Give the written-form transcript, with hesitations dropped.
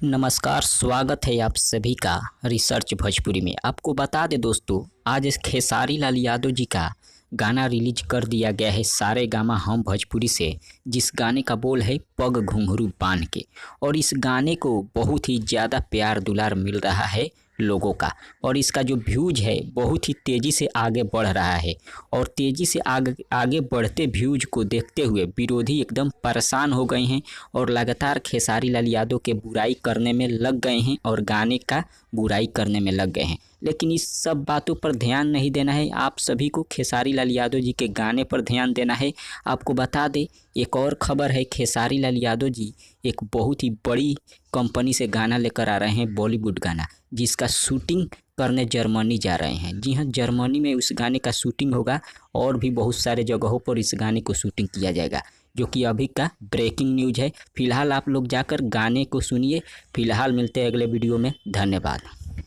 नमस्कार, स्वागत है आप सभी का रिसर्च भोजपुरी में। आपको बता दें दोस्तों, आज इस खेसारी लाल यादव जी का गाना रिलीज कर दिया गया है सारे गामा हम भोजपुरी से, जिस गाने का बोल है पग घुंघरू बांध के। और इस गाने को बहुत ही ज़्यादा प्यार दुलार मिल रहा है लोगों का, और इसका जो व्यूज है बहुत ही तेज़ी से आगे बढ़ रहा है। और तेज़ी से आगे बढ़ते व्यूज को देखते हुए विरोधी एकदम परेशान हो गए हैं और लगातार खेसारी लाल यादव के बुराई करने में लग गए हैं और गाने का बुराई करने में लग गए हैं। लेकिन इस सब बातों पर ध्यान नहीं देना है, आप सभी को खेसारी लाल यादव जी के गाने पर ध्यान देना है। आपको बता दें, एक और खबर है, खेसारी लाल यादव जी एक बहुत ही बड़ी कंपनी से गाना लेकर आ रहे हैं, बॉलीवुड गाना, जिसका शूटिंग करने जर्मनी जा रहे हैं। जी हाँ, जर्मनी में उस गाने का शूटिंग होगा और भी बहुत सारे जगहों पर इस गाने को शूटिंग किया जाएगा, जो कि अभी का ब्रेकिंग न्यूज़ है। फिलहाल आप लोग जाकर गाने को सुनिए। फिलहाल मिलते हैं अगले वीडियो में। धन्यवाद।